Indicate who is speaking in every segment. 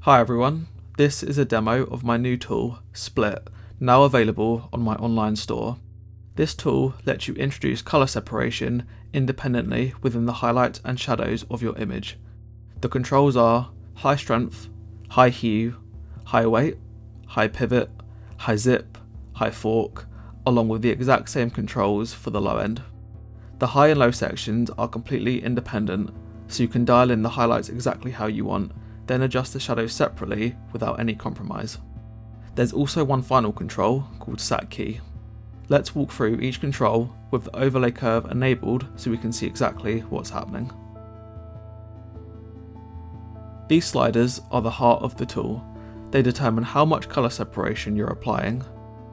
Speaker 1: Hi everyone, this is a demo of my new tool, Split, now available on my online store. This tool lets you introduce colour separation independently within the highlights and shadows of your image. The controls are high strength, high hue, high weight, high pivot, high zip, high fork, along with the exact same controls for the low end. The high and low sections are completely independent, so you can dial in the highlights exactly how you want, then adjust the shadows separately without any compromise. There's also one final control called Sat Key. Let's walk through each control with the overlay curve enabled so we can see exactly what's happening. These sliders are the heart of the tool. They determine how much colour separation you're applying.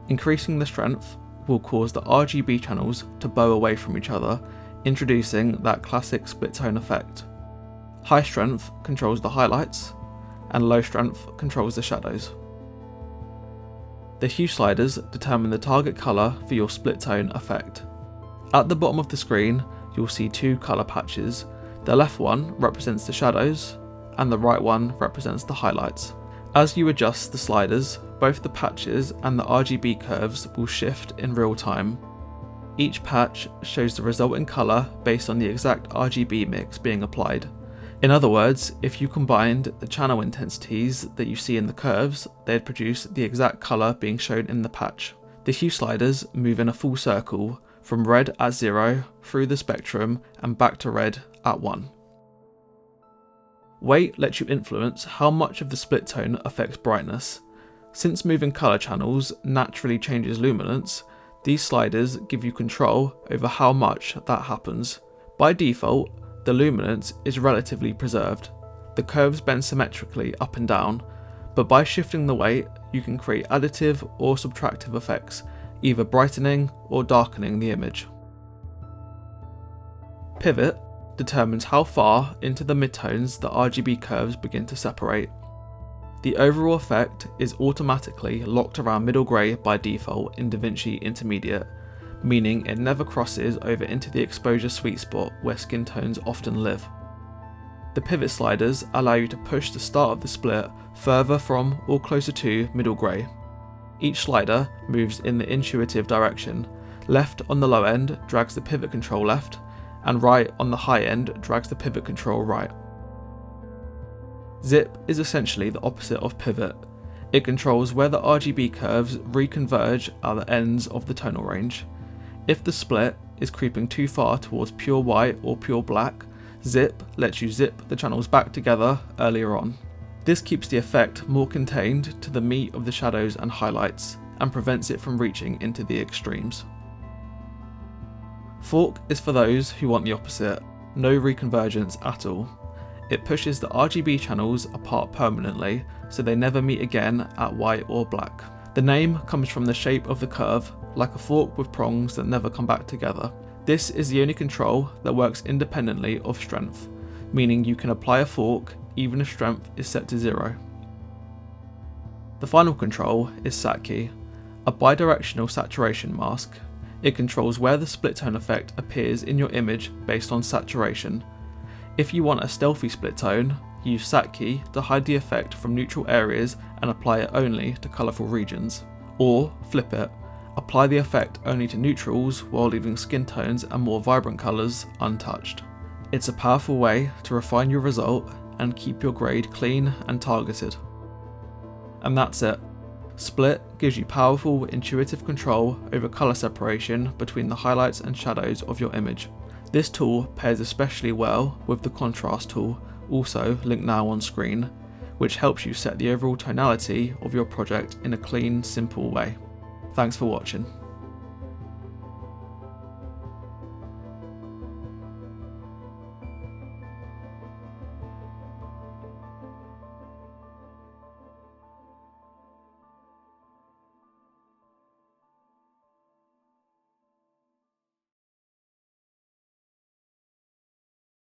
Speaker 1: Increasing the strength will cause the RGB channels to bow away from each other, introducing that classic split tone effect. High strength controls the highlights, and low strength controls the shadows. The hue sliders determine the target colour for your split tone effect. At the bottom of the screen, you'll see two colour patches. The left one represents the shadows, and the right one represents the highlights. As you adjust the sliders, both the patches and the RGB curves will shift in real time. Each patch shows the resulting colour based on the exact RGB mix being applied. In other words, if you combined the channel intensities that you see in the curves, they'd produce the exact colour being shown in the patch. The hue sliders move in a full circle, from red at 0 through the spectrum and back to red at 1. Weight lets you influence how much of the split tone affects brightness. Since moving colour channels naturally changes luminance, these sliders give you control over how much that happens. By default, the luminance is relatively preserved. The curves bend symmetrically up and down, but by shifting the weight, you can create additive or subtractive effects, either brightening or darkening the image. Pivot determines how far into the midtones the RGB curves begin to separate. The overall effect is automatically locked around middle grey by default in DaVinci Intermediate, meaning it never crosses over into the exposure sweet spot where skin tones often live. The pivot sliders allow you to push the start of the split further from or closer to middle grey. Each slider moves in the intuitive direction. Left on the low end drags the pivot control left, and right on the high end drags the pivot control right. Zip is essentially the opposite of pivot. It controls where the RGB curves reconverge at the ends of the tonal range. If the split is creeping too far towards pure white or pure black, Zip lets you zip the channels back together earlier on. This keeps the effect more contained to the meat of the shadows and highlights, and prevents it from reaching into the extremes. Fork is for those who want the opposite, no reconvergence at all. It pushes the RGB channels apart permanently, so they never meet again at white or black. The name comes from the shape of the curve, like a fork with prongs that never come back together. This is the only control that works independently of strength, meaning you can apply a fork even if strength is set to 0. The final control is Sat Key, a bidirectional saturation mask. It controls where the split tone effect appears in your image based on saturation. If you want a stealthy split tone, use Sat Key to hide the effect from neutral areas and apply it only to colourful regions. Or flip it, apply the effect only to neutrals while leaving skin tones and more vibrant colours untouched. It's a powerful way to refine your result and keep your grade clean and targeted. And that's it. Split gives you powerful, intuitive control over colour separation between the highlights and shadows of your image. This tool pairs especially well with the contrast tool, also linked now on screen, which helps you set the overall tonality of your project in a clean, simple way. Thanks for watching.